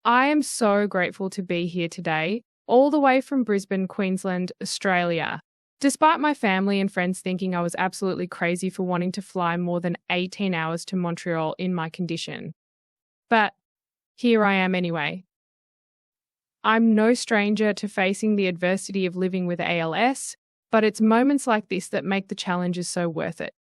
I am so grateful to be here today, all the way from Brisbane, Queensland, Australia. Despite my family and friends thinking I was absolutely crazy for wanting to fly more than 18 hours to Montreal in my condition. But here I am anyway. I'm no stranger to facing the adversity of living with ALS, but it's moments like this that make the challenges so worth it.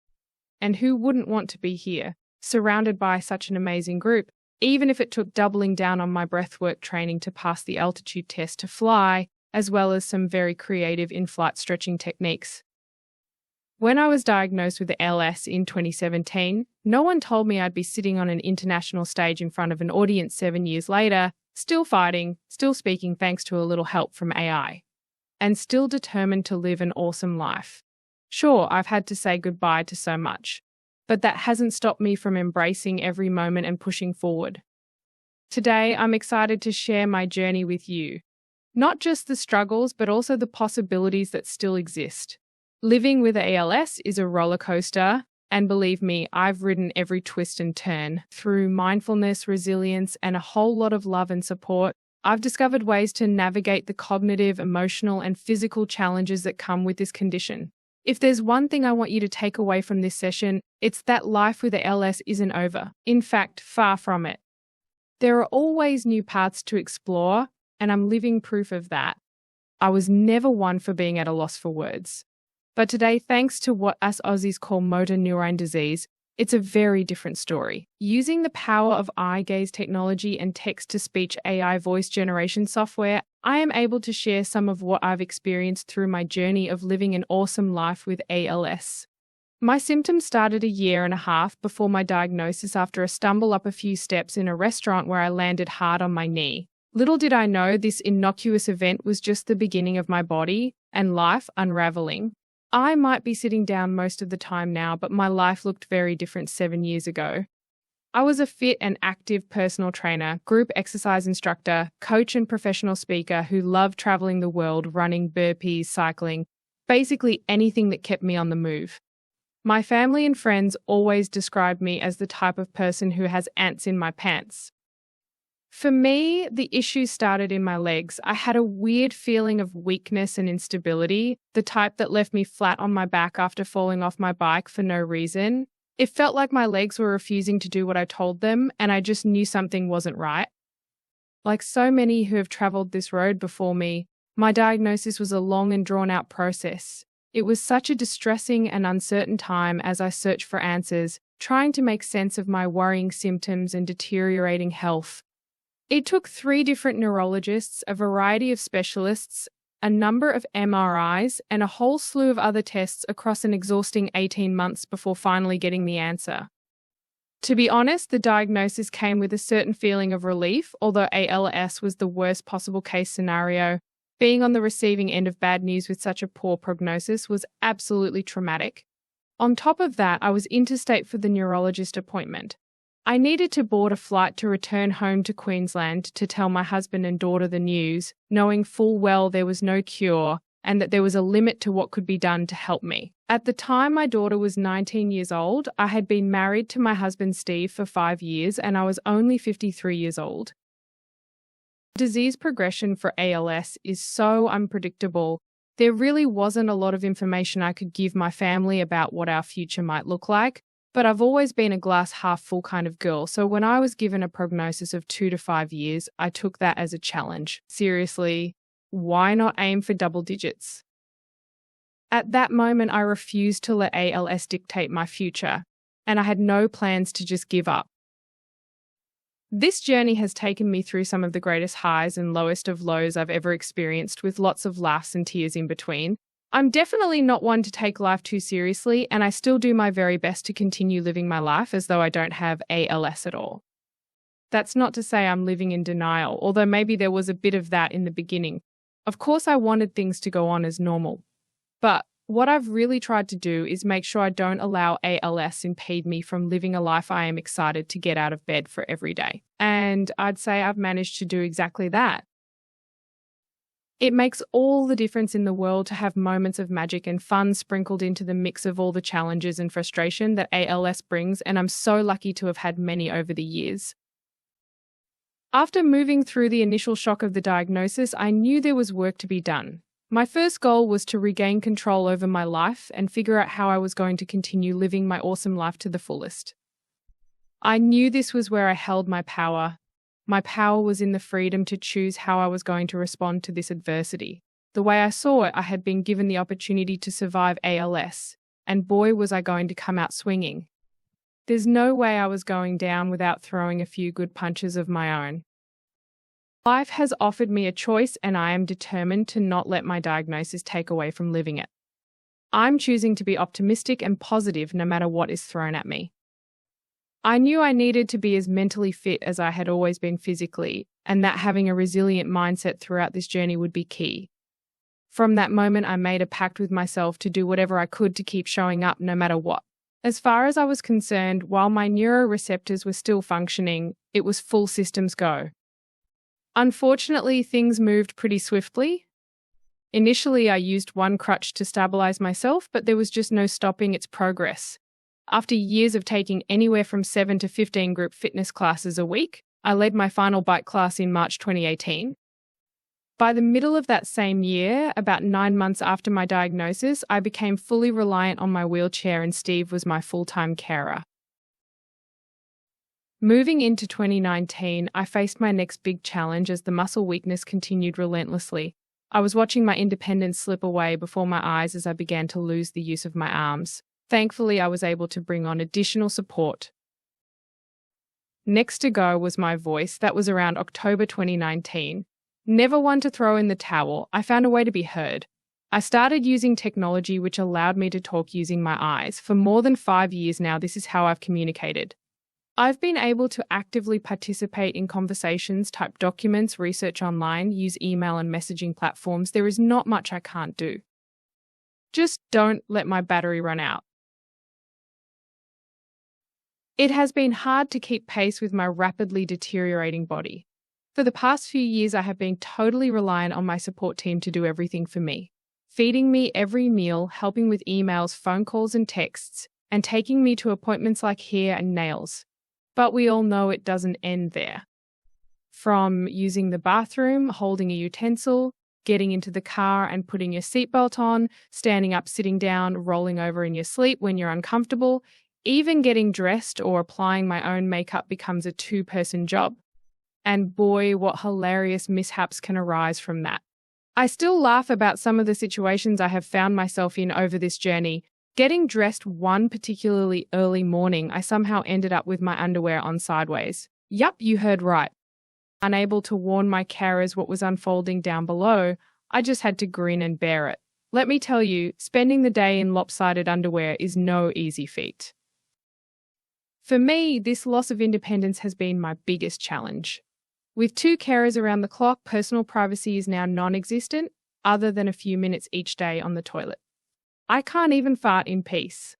And who wouldn't want to be here, surrounded by such an amazing group, even if it took doubling down on my breathwork training to pass the altitude test to fly, as well as some very creative in-flight stretching techniques. When I was diagnosed with ALS in 2017, no one told me I'd be sitting on an international stage in front of an audience 7 years later, still fighting, still speaking thanks to a little help from AI, and still determined to live an awesome life. Sure, I've had to say goodbye to so much, but that hasn't stopped me from embracing every moment and pushing forward. Today, I'm excited to share my journey with you. Not just the struggles, but also the possibilities that still exist. Living with ALS is a roller coaster, and believe me, I've ridden every twist and turn. Through mindfulness, resilience, and a whole lot of love and support, I've discovered ways to navigate the cognitive, emotional, and physical challenges that come with this condition. If there's one thing I want you to take away from this session, it's that life with ALS isn't over. In fact, far from it. There are always new paths to explore, and I'm living proof of that. I was never one for being at a loss for words. But today, thanks to what us Aussies call motor neurone disease, it's a very different story. Using the power of eye gaze technology and text-to-speech AI voice generation software, I am able to share some of what I've experienced through my journey of living an awesome life with ALS. My symptoms started a year and a half before my diagnosis after a stumble up a few steps in a restaurant where I landed hard on my knee. Little did I know this innocuous event was just the beginning of my body and life unraveling. I might be sitting down most of the time now, but my life looked very different 7 years ago. I was a fit and active personal trainer, group exercise instructor, coach and professional speaker who loved traveling the world, running, burpees, cycling, basically anything that kept me on the move. My family and friends always described me as the type of person who has ants in my pants. For me, the issue started in my legs. I had a weird feeling of weakness and instability, the type that left me flat on my back after falling off my bike for no reason. It felt like my legs were refusing to do what I told them, and I just knew something wasn't right. Like so many who have traveled this road before me, my diagnosis was a long and drawn-out process. It was such a distressing and uncertain time as I searched for answers, trying to make sense of my worrying symptoms and deteriorating health. It took 3 different neurologists, a variety of specialists, a number of MRIs, and a whole slew of other tests across an exhausting 18 months before finally getting the answer. To be honest, the diagnosis came with a certain feeling of relief, although ALS was the worst possible case scenario. Being on the receiving end of bad news with such a poor prognosis was absolutely traumatic. On top of that, I was interstate for the neurologist appointment. I needed to board a flight to return home to Queensland to tell my husband and daughter the news, knowing full well there was no cure and that there was a limit to what could be done to help me. At the time my daughter was 19 years old, I had been married to my husband Steve for 5 years and I was only 53 years old. Disease progression for ALS is so unpredictable. There really wasn't a lot of information I could give my family about what our future might look like. But I've always been a glass half full kind of girl, so when I was given a prognosis of 2 to 5 years, I took that as a challenge. Seriously, why not aim for double digits? At that moment, I refused to let ALS dictate my future, and I had no plans to just give up. This journey has taken me through some of the greatest highs and lowest of lows I've ever experienced, with lots of laughs and tears in between. I'm definitely not one to take life too seriously, and I still do my very best to continue living my life as though I don't have ALS at all. That's not to say I'm living in denial, although maybe there was a bit of that in the beginning. Of course, I wanted things to go on as normal. But what I've really tried to do is make sure I don't allow ALS impede me from living a life I am excited to get out of bed for every day. And I'd say I've managed to do exactly that. It makes all the difference in the world to have moments of magic and fun sprinkled into the mix of all the challenges and frustration that ALS brings, and I'm so lucky to have had many over the years. After moving through the initial shock of the diagnosis, I knew there was work to be done. My first goal was to regain control over my life and figure out how I was going to continue living my awesome life to the fullest. I knew this was where I held my power. My power was in the freedom to choose how I was going to respond to this adversity. The way I saw it, I had been given the opportunity to survive ALS, and boy, was I going to come out swinging. There's no way I was going down without throwing a few good punches of my own. Life has offered me a choice, and I am determined to not let my diagnosis take away from living it. I'm choosing to be optimistic and positive no matter what is thrown at me. I knew I needed to be as mentally fit as I had always been physically, and that having a resilient mindset throughout this journey would be key. From that moment, I made a pact with myself to do whatever I could to keep showing up no matter what. As far as I was concerned, while my neuroreceptors were still functioning, it was full systems go. Unfortunately, things moved pretty swiftly. Initially, I used one crutch to stabilize myself, but there was just no stopping its progress. After years of taking anywhere from 7 to 15 group fitness classes a week, I led my final bike class in March 2018. By the middle of that same year, about 9 months after my diagnosis, I became fully reliant on my wheelchair and Steve was my full-time carer. Moving into 2019, I faced my next big challenge as the muscle weakness continued relentlessly. I was watching my independence slip away before my eyes as I began to lose the use of my arms. Thankfully, I was able to bring on additional support. Next to go was my voice. That was around October 2019. Never one to throw in the towel, I found a way to be heard. I started using technology which allowed me to talk using my eyes. For more than 5 years now, this is how I've communicated. I've been able to actively participate in conversations, type documents, research online, use email and messaging platforms. There is not much I can't do. Just don't let my battery run out. It has been hard to keep pace with my rapidly deteriorating body. For the past few years, I have been totally reliant on my support team to do everything for me, feeding me every meal, helping with emails, phone calls and texts, and taking me to appointments like hair and nails. But we all know it doesn't end there. From using the bathroom, holding a utensil, getting into the car and putting your seatbelt on, standing up, sitting down, rolling over in your sleep when you're uncomfortable, even getting dressed or applying my own makeup becomes a two-person job. And boy, what hilarious mishaps can arise from that. I still laugh about some of the situations I have found myself in over this journey. Getting dressed one particularly early morning, I somehow ended up with my underwear on sideways. Yup, you heard right. Unable to warn my carers what was unfolding down below, I just had to grin and bear it. Let me tell you, spending the day in lopsided underwear is no easy feat. For me, this loss of independence has been my biggest challenge. With 2 carers around the clock, personal privacy is now non-existent, other than a few minutes each day on the toilet. I can't even fart in peace.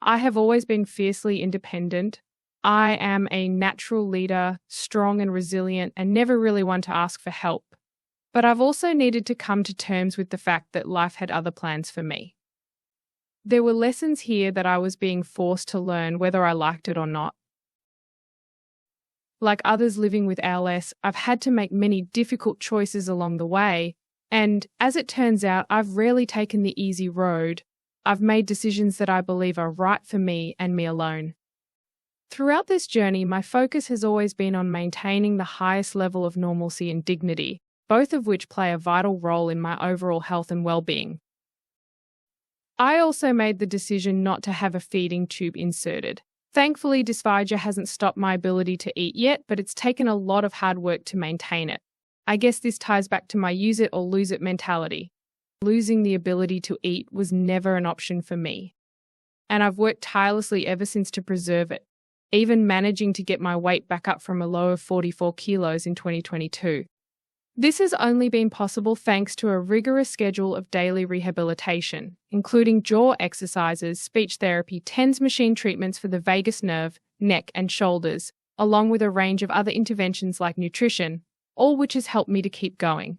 I have always been fiercely independent. I am a natural leader, strong and resilient, and never really one to ask for help. But I've also needed to come to terms with the fact that life had other plans for me. There were lessons here that I was being forced to learn whether I liked it or not. Like others living with ALS, I've had to make many difficult choices along the way, and as it turns out, I've rarely taken the easy road. I've made decisions that I believe are right for me and me alone. Throughout this journey, my focus has always been on maintaining the highest level of normalcy and dignity, both of which play a vital role in my overall health and well-being. I also made the decision not to have a feeding tube inserted. Thankfully, dysphagia hasn't stopped my ability to eat yet, but it's taken a lot of hard work to maintain it. I guess this ties back to my use it or lose it mentality. Losing the ability to eat was never an option for me. And I've worked tirelessly ever since to preserve it, even managing to get my weight back up from a low of 44 kilos in 2022. This has only been possible thanks to a rigorous schedule of daily rehabilitation, including jaw exercises, speech therapy, TENS machine treatments for the vagus nerve, neck and shoulders, along with a range of other interventions like nutrition, all which has helped me to keep going.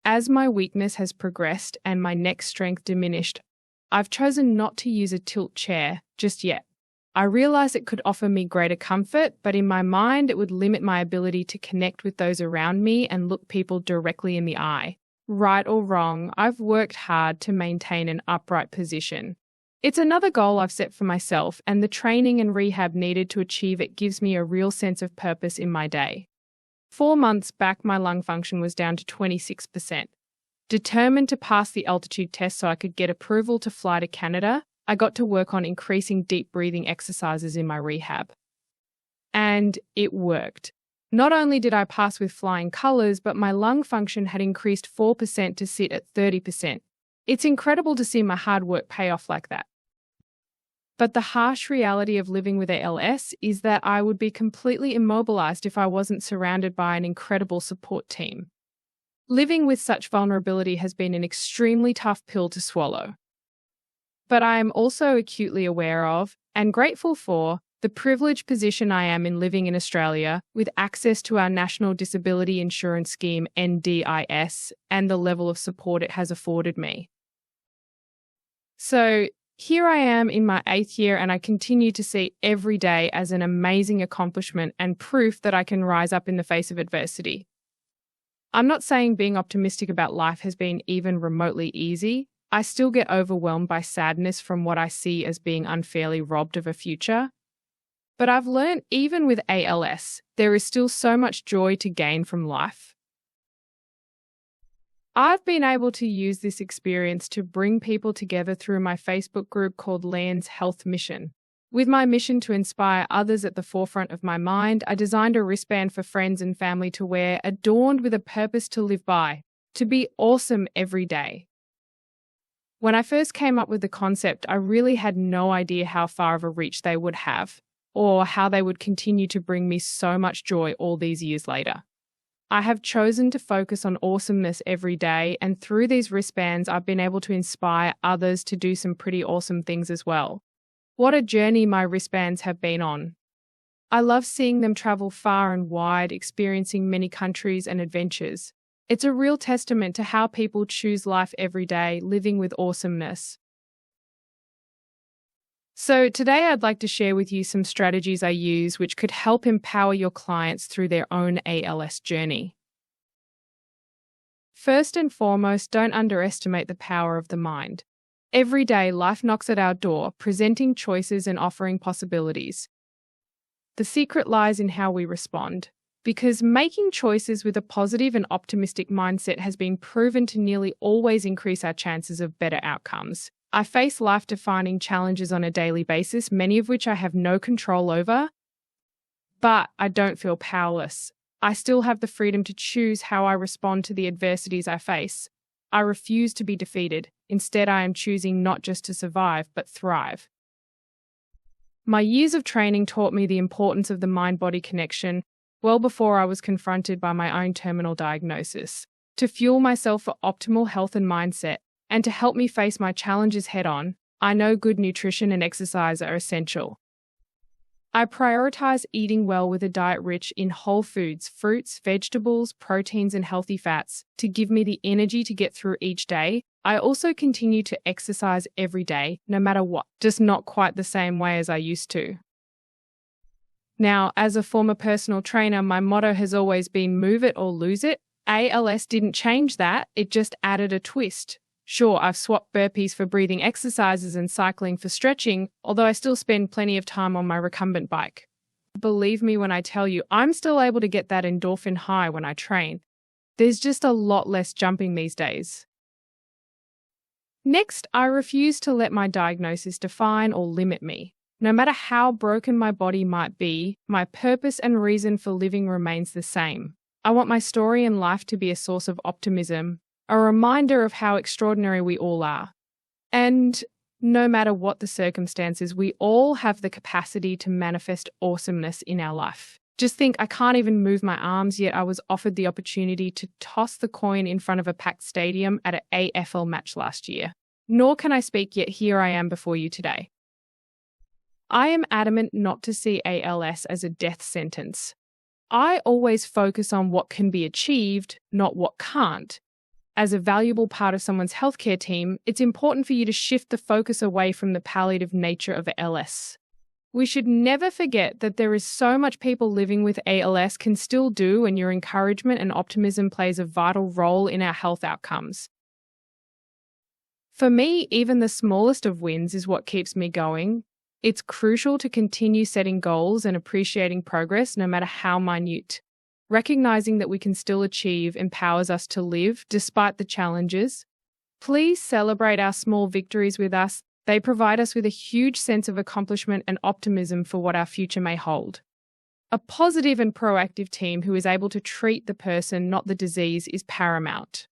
As my weakness has progressed and my neck strength diminished, I've chosen not to use a tilt chair just yet. I realized it could offer me greater comfort, but in my mind, it would limit my ability to connect with those around me and look people directly in the eye. Right or wrong, I've worked hard to maintain an upright position. It's another goal I've set for myself, and the training and rehab needed to achieve it gives me a real sense of purpose in my day. 4 months back, my lung function was down to 26%. Determined to pass the altitude test so I could get approval to fly to Canada, I got to work on increasing deep breathing exercises in my rehab. And it worked. Not only did I pass with flying colours, but my lung function had increased 4% to sit at 30%. It's incredible to see my hard work pay off like that. But the harsh reality of living with ALS is that I would be completely immobilised if I wasn't surrounded by an incredible support team. Living with such vulnerability has been an extremely tough pill to swallow. But I am also acutely aware of, and grateful for, the privileged position I am in living in Australia with access to our National Disability Insurance Scheme NDIS and the level of support it has afforded me. So here I am in my 8th year, and I continue to see every day as an amazing accomplishment and proof that I can rise up in the face of adversity. I'm not saying being optimistic about life has been even remotely easy. I still get overwhelmed by sadness from what I see as being unfairly robbed of a future. But I've learned even with ALS, there is still so much joy to gain from life. I've been able to use this experience to bring people together through my Facebook group called Leanne's Health Mission. With my mission to inspire others at the forefront of my mind, I designed a wristband for friends and family to wear, adorned with a purpose to live by, to be awesome every day. When I first came up with the concept, I really had no idea how far of a reach they would have, or how they would continue to bring me so much joy all these years later. I have chosen to focus on awesomeness every day, and through these wristbands, I've been able to inspire others to do some pretty awesome things as well. What a journey my wristbands have been on. I love seeing them travel far and wide, experiencing many countries and adventures. It's a real testament to how people choose life every day, living with awesomeness. So today I'd like to share with you some strategies I use which could help empower your clients through their own ALS journey. First and foremost, don't underestimate the power of the mind. Every day, life knocks at our door, presenting choices and offering possibilities. The secret lies in how we respond, because making choices with a positive and optimistic mindset has been proven to nearly always increase our chances of better outcomes. I face life-defining challenges on a daily basis, many of which I have no control over, but I don't feel powerless. I still have the freedom to choose how I respond to the adversities I face. I refuse to be defeated. Instead, I am choosing not just to survive, but thrive. My years of training taught me the importance of the mind-body connection well before I was confronted by my own terminal diagnosis. To fuel myself for optimal health and mindset, and to help me face my challenges head-on, I know good nutrition and exercise are essential. I prioritize eating well with a diet rich in whole foods, fruits, vegetables, proteins, and healthy fats to give me the energy to get through each day. I also continue to exercise every day, no matter what, just not quite the same way as I used to. Now, as a former personal trainer, my motto has always been move it or lose it. ALS didn't change that, it just added a twist. Sure, I've swapped burpees for breathing exercises and cycling for stretching, although I still spend plenty of time on my recumbent bike. Believe me when I tell you, I'm still able to get that endorphin high when I train. There's just a lot less jumping these days. Next, I refuse to let my diagnosis define or limit me. No matter how broken my body might be, my purpose and reason for living remains the same. I want my story and life to be a source of optimism, a reminder of how extraordinary we all are. And no matter what the circumstances, we all have the capacity to manifest awesomeness in our life. Just think, I can't even move my arms, yet I was offered the opportunity to toss the coin in front of a packed stadium at an AFL match last year. Nor can I speak, yet here I am before you today. I am adamant not to see ALS as a death sentence. I always focus on what can be achieved, not what can't. As a valuable part of someone's healthcare team, it's important for you to shift the focus away from the palliative nature of ALS. We should never forget that there is so much people living with ALS can still do, and your encouragement and optimism plays a vital role in our health outcomes. For me, even the smallest of wins is what keeps me going. It's crucial to continue setting goals and appreciating progress, no matter how minute. Recognizing that we can still achieve empowers us to live despite the challenges. Please celebrate our small victories with us. They provide us with a huge sense of accomplishment and optimism for what our future may hold. A positive and proactive team who is able to treat the person, not the disease, is paramount.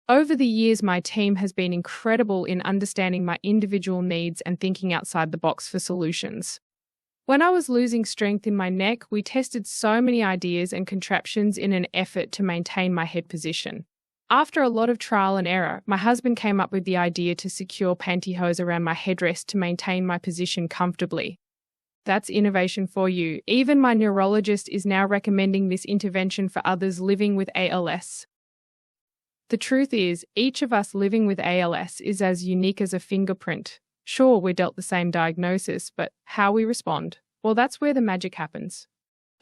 Over the years, my team has been incredible in understanding my individual needs and thinking outside the box for solutions. When I was losing strength in my neck, we tested so many ideas and contraptions in an effort to maintain my head position. After a lot of trial and error, my husband came up with the idea to secure pantyhose around my headrest to maintain my position comfortably. That's innovation for you. Even my neurologist is now recommending this intervention for others living with ALS. The truth is, each of us living with ALS is as unique as a fingerprint. Sure, we're dealt the same diagnosis, but how we respond, well, that's where the magic happens.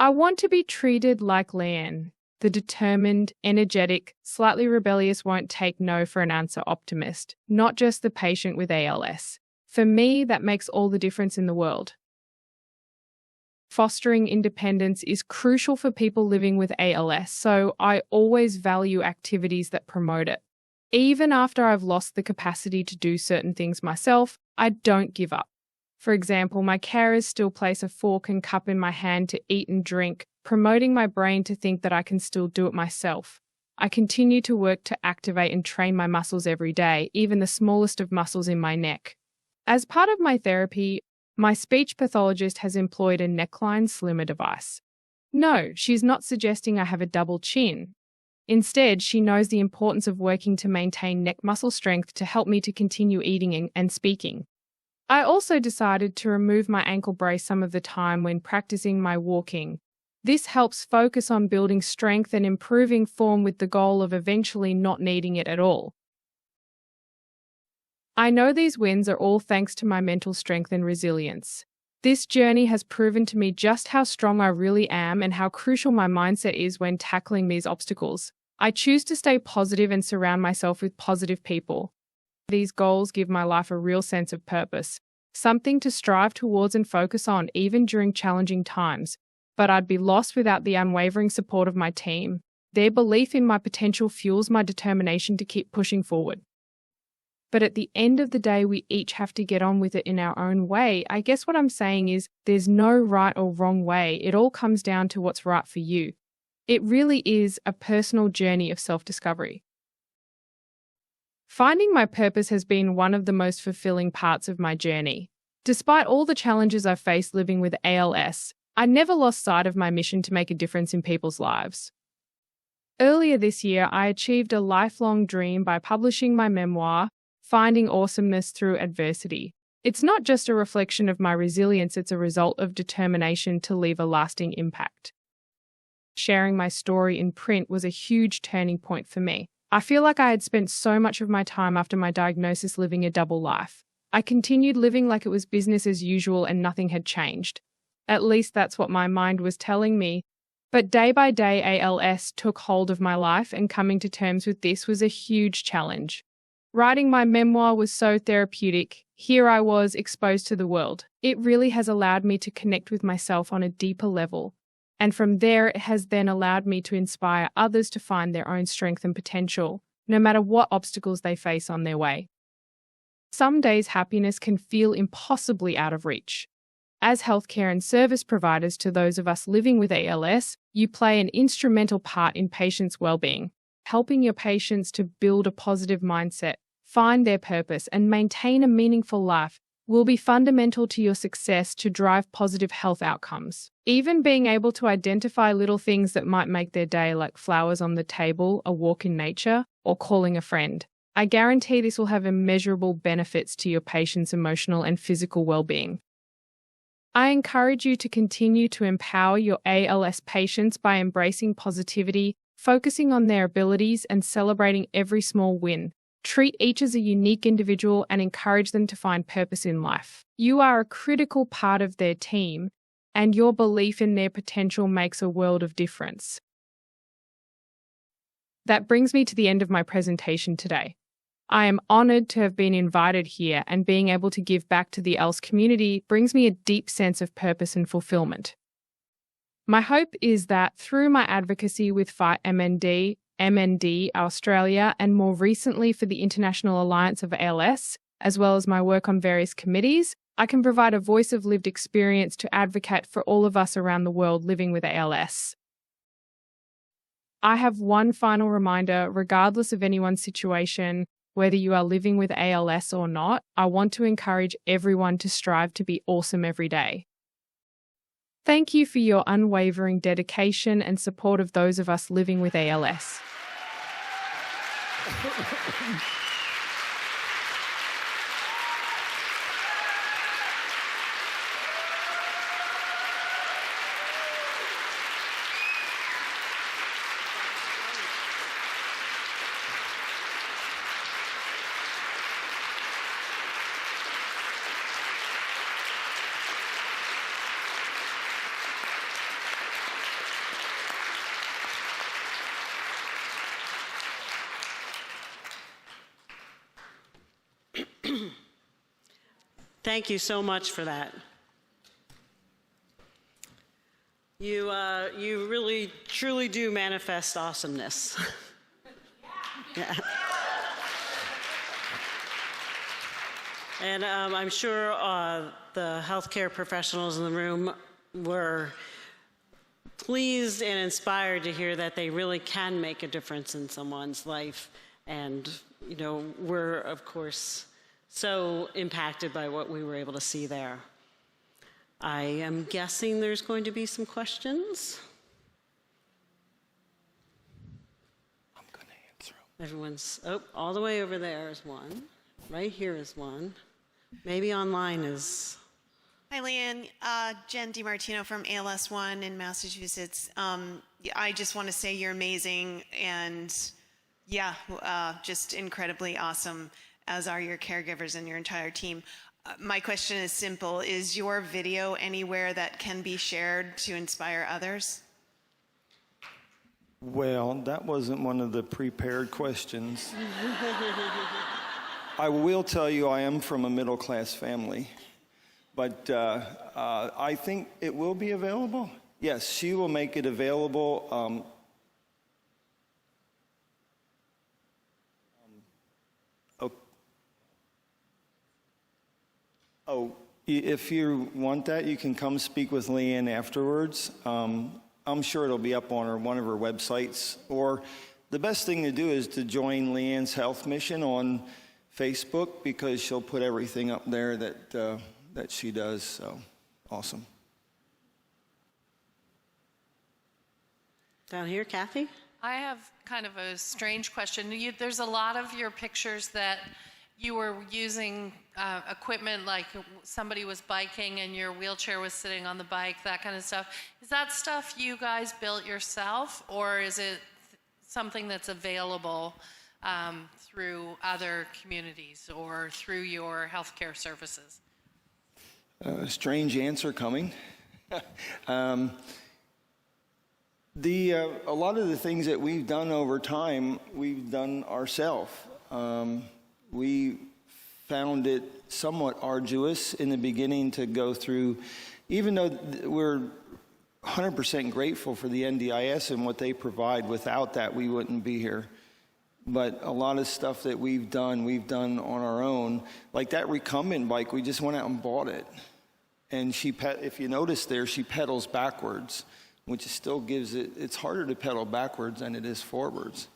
I want to be treated like Leanne, the determined, energetic, slightly rebellious, won't take no for an answer optimist, not just the patient with ALS. For me, that makes all the difference in the world. Fostering independence is crucial for people living with ALS, so I always value activities that promote it. Even after I've lost the capacity to do certain things myself, I don't give up. For example, my carers still place a fork and cup in my hand to eat and drink, promoting my brain to think that I can still do it myself. I continue to work to activate and train my muscles every day, even the smallest of muscles in my neck. As part of my therapy, my speech pathologist has employed a neckline slimmer device. No, she's not suggesting I have a double chin. Instead, she knows the importance of working to maintain neck muscle strength to help me to continue eating and speaking. I also decided to remove my ankle brace some of the time when practicing my walking. This helps focus on building strength and improving form with the goal of eventually not needing it at all. I know these wins are all thanks to my mental strength and resilience. This journey has proven to me just how strong I really am and how crucial my mindset is when tackling these obstacles. I choose to stay positive and surround myself with positive people. These goals give my life a real sense of purpose, something to strive towards and focus on even during challenging times. But I'd be lost without the unwavering support of my team. Their belief in my potential fuels my determination to keep pushing forward. But at the end of the day, we each have to get on with it in our own way. I guess what I'm saying is there's no right or wrong way. It all comes down to what's right for you. It really is a personal journey of self-discovery. Finding my purpose has been one of the most fulfilling parts of my journey. Despite all the challenges I've faced living with ALS, I never lost sight of my mission to make a difference in people's lives. Earlier this year, I achieved a lifelong dream by publishing my memoir, Finding Awesomeness Through Adversity. It's not just a reflection of my resilience, it's a result of determination to leave a lasting impact. Sharing my story in print was a huge turning point for me. I feel like I had spent so much of my time after my diagnosis living a double life. I continued living like it was business as usual and nothing had changed. At least that's what my mind was telling me. But day by day, ALS took hold of my life, and coming to terms with this was a huge challenge. Writing my memoir was so therapeutic. Here I was exposed to the world. It really has allowed me to connect with myself on a deeper level. And from there, it has then allowed me to inspire others to find their own strength and potential, no matter what obstacles they face on their way. Some days happiness can feel impossibly out of reach. As healthcare and service providers to those of us living with ALS, you play an instrumental part in patients' well-being. Helping your patients to build a positive mindset, find their purpose, and maintain a meaningful life will be fundamental to your success to drive positive health outcomes. Even being able to identify little things that might make their day, like flowers on the table, a walk in nature, or calling a friend. I guarantee this will have immeasurable benefits to your patients' emotional and physical well-being. I encourage you to continue to empower your ALS patients by embracing positivity, focusing on their abilities, and celebrating every small win. Treat each as a unique individual and encourage them to find purpose in life. You are a critical part of their team, and your belief in their potential makes a world of difference. That brings me to the end of my presentation today. I am honoured to have been invited here, and being able to give back to the ALS community brings me a deep sense of purpose and fulfilment. My hope is that through my advocacy with Fight MND, MND Australia, and more recently for the International Alliance of ALS, as well as my work on various committees, I can provide a voice of lived experience to advocate for all of us around the world living with ALS. I have one final reminder, regardless of anyone's situation, whether you are living with ALS or not, I want to encourage everyone to strive to be awesome every day. Thank you for your unwavering dedication and support of those of us living with ALS. Thank you so much for that. You really, truly do manifest awesomeness. Yeah. And I'm sure the healthcare professionals in the room were pleased and inspired to hear that they really can make a difference in someone's life. And, you know, we're, of course, so impacted by what we were able to see there. I am guessing there's going to be some questions. I'm going to answer them. Everyone's, oh, all the way over there is one. Right here is one. Maybe online is. Hi, Leanne. Jen DiMartino from ALS One in Massachusetts. I just want to say you're amazing and, yeah, just incredibly awesome, as are your caregivers and your entire team. My question is simple. Is your video anywhere that can be shared to inspire others? Well, that wasn't one of the prepared questions. I will tell you I am from a middle-class family, but I think it will be available. Yes, she will make it available. If you want that, you can come speak with Leanne afterwards. I'm sure it'll be up on one of her websites. Or the best thing to do is to join Leanne's Health Mission on Facebook, because she'll put everything up there that she does. So awesome. Down here, Kathy? I have kind of a strange question. There's a lot of your pictures that you were using equipment, like somebody was biking and your wheelchair was sitting on the bike, that kind of stuff. Is that stuff you guys built yourself, or is it something that's available through other communities or through your healthcare services? Strange answer coming. A lot of the things that we've done over time, we've done ourselves. We found it somewhat arduous in the beginning to go through, even though we're 100% grateful for the NDIS and what they provide. Without that, we wouldn't be here. But a lot of stuff that we've done on our own. Like that recumbent bike, we just went out and bought it. And if you notice there, she pedals backwards, which still gives it's harder to pedal backwards than it is forwards.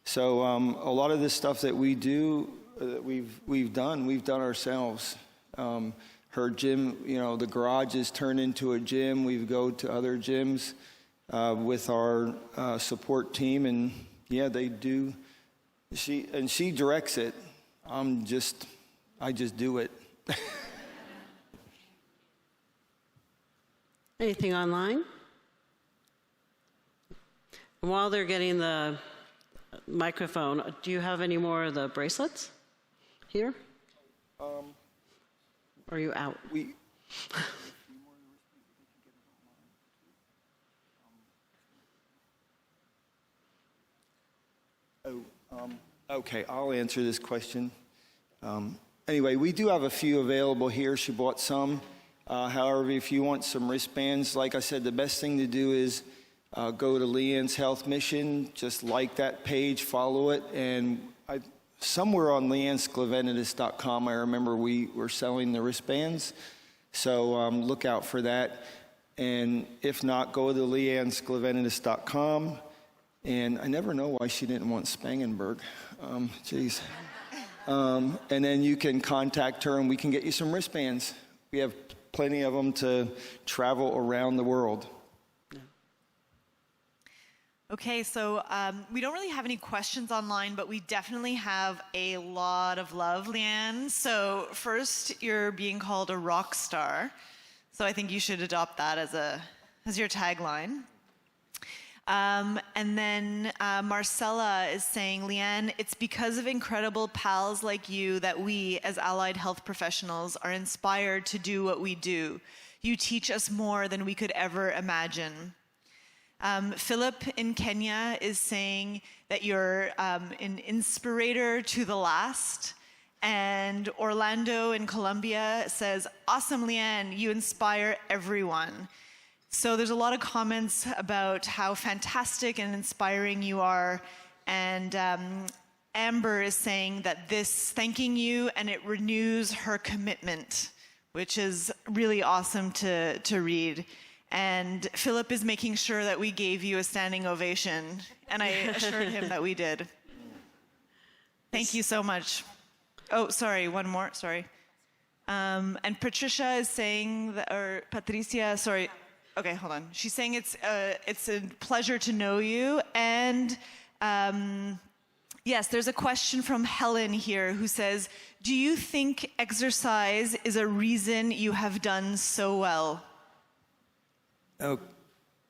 So a lot of this stuff that we do, that we've done ourselves. Her gym, the garage is turned into a gym. We go to other gyms with our support team, and yeah, they do. She directs it. I just do it. Anything online? While they're getting microphone. Do you have any more of the bracelets here? Or are you out? Okay, I'll answer this question. Anyway, we do have a few available here. She bought some. However, if you want some wristbands, like I said, the best thing to do is go to Leanne's Health Mission, just like that page, follow it, and somewhere on leannesklavenitis.com, I remember we were selling the wristbands, so look out for that. And if not, go to leannesklavenitis.com. And I never know why she didn't want Spangenberg. Geez. And then you can contact her and we can get you some wristbands. We have plenty of them to travel around the world. Okay, so we don't really have any questions online, but we definitely have a lot of love, Leanne. So first, you're being called a rock star. So I think you should adopt that as your tagline. And then Marcella is saying, Leanne, it's because of incredible pals like you that we, as allied health professionals, are inspired to do what we do. You teach us more than we could ever imagine. Philip in Kenya is saying that you're an inspirator to the last. And Orlando in Colombia says, awesome, Leanne, you inspire everyone. So there's a lot of comments about how fantastic and inspiring you are. And Amber is saying that thanking you, and it renews her commitment, which is really awesome to read. And Philip is making sure that we gave you a standing ovation. And I assured him that we did. Thank you so much. Oh, sorry, one more, sorry. And Patricia is saying, or Patricia, sorry. Okay, hold on. She's saying it's a pleasure to know you. And yes, there's a question from Helen here who says, do you think exercise is a reason you have done so well?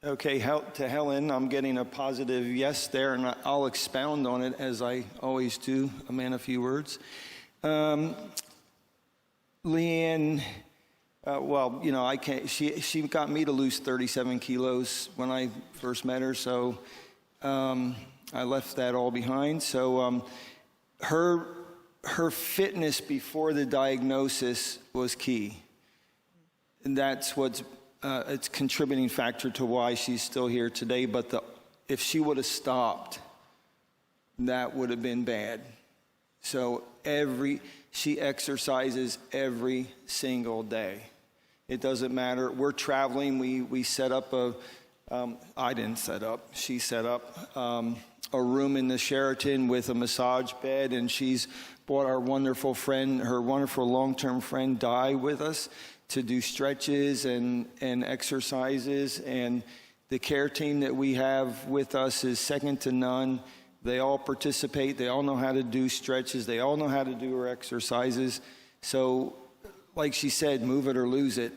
Okay, to Helen, I'm getting a positive yes there, and I'll expound on it as I always do, a man of few words. Leanne... well, you know, I can't. She got me to lose 37 kilos when I first met her, so I left that all behind. So her fitness before the diagnosis was key, and that's what's it's a contributing factor to why she's still here today. But if she would have stopped, that would have been bad. So she exercises every single day. It doesn't matter. We're traveling. We set up I didn't set up. She set up a room in the Sheraton with a massage bed, and she's brought our wonderful friend, her wonderful long-term friend, Di, with us to do stretches and exercises. And the care team that we have with us is second to none. They all participate. They all know how to do stretches. They all know how to do her exercises. So, like she said, move it or lose it.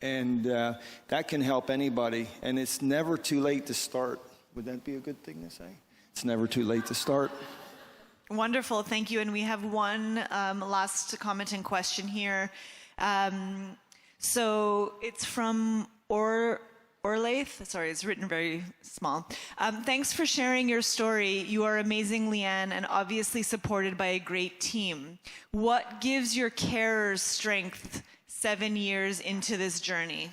And that can help anybody. And it's never too late to start. Would that be a good thing to say? It's never too late to start. Wonderful, thank you. And we have one last comment and question here. So it's from Orlaith. Sorry, it's written very small. Thanks for sharing your story. You are amazing, Leanne, and obviously supported by a great team. What gives your carers strength 7 years into this journey?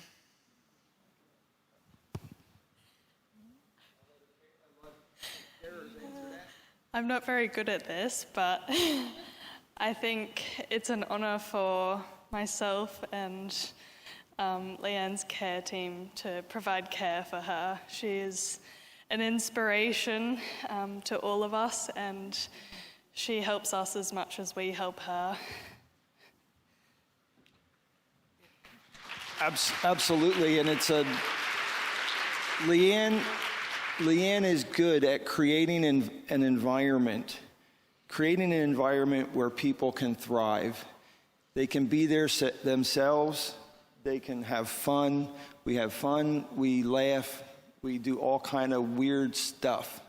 I'm not very good at this, but I think it's an honor for myself and Leanne's care team to provide care for her. She is an inspiration to all of us, and she helps us as much as we help her. Absolutely, and it's Leanne is good at creating an environment where people can thrive. They can be themselves. They can have fun. We have fun. We laugh. We do all kind of weird stuff.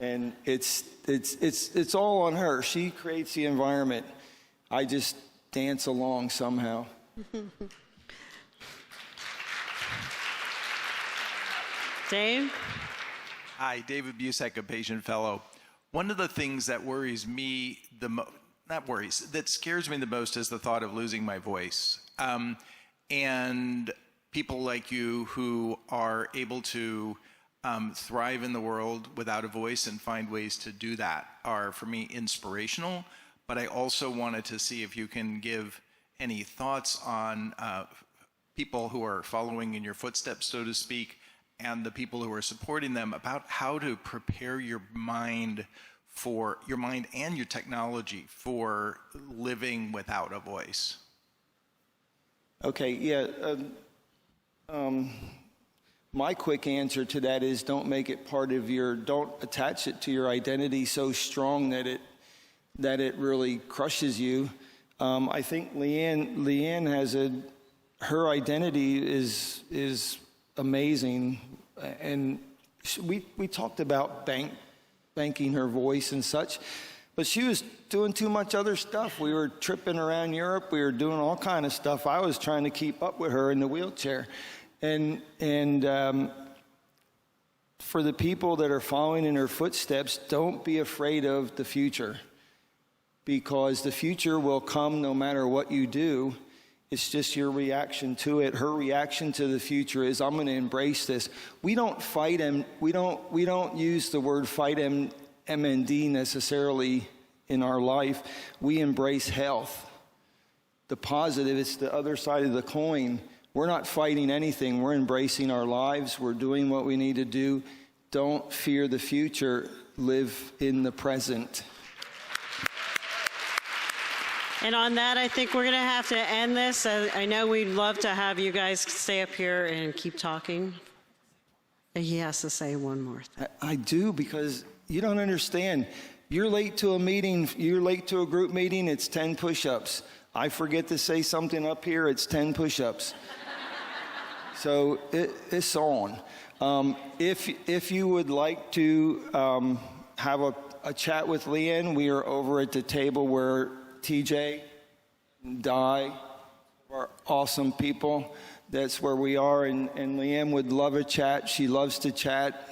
And it's all on her. She creates the environment. I just dance along somehow. Dave? Hi, David Busek, a patient fellow. One of the things that worries me that scares me the most is the thought of losing my voice. And people like you who are able to thrive in the world without a voice and find ways to do that are, for me, inspirational. But I also wanted to see if you can give any thoughts on people who are following in your footsteps, so to speak, and the people who are supporting them about how to prepare your mind and your technology for living without a voice. Okay, yeah. My quick answer to that is don't make it part of don't attach it to your identity so strong that it really crushes you. I think Leanne has her identity is amazing, and we talked about banking her voice and such, but she was doing too much other stuff. We were tripping around Europe. We were doing all kind of stuff. I was trying to keep up with her in the wheelchair. And for the people that are following in her footsteps, don't be afraid of the future, because the future will come no matter what you do. It's just your reaction to it. Her reaction to the future is, I'm going to embrace this. We don't fight him. We don't use the word fight MND necessarily in our life. We embrace health. The positive, it's the other side of the coin. We're not fighting anything. We're embracing our lives. We're doing what we need to do. Don't fear the future. Live in the present. And on that, I think we're going to have to end this. I know we'd love to have you guys stay up here and keep talking. He has to say one more thing. I do, because you don't understand. You're late to a meeting. You're late to a group meeting. It's 10 push-ups. I forget to say something up here. It's 10 push-ups. So it's on. If you would like to have a chat with Leanne, we are over at the table where TJ and Di are awesome people. That's where we are, and Leanne would love a chat. She loves to chat.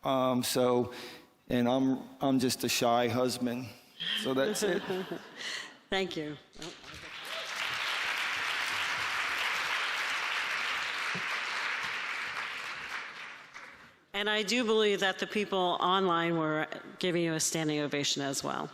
And I'm just a shy husband. So that's it. Thank you. And I do believe that the people online were giving you a standing ovation as well.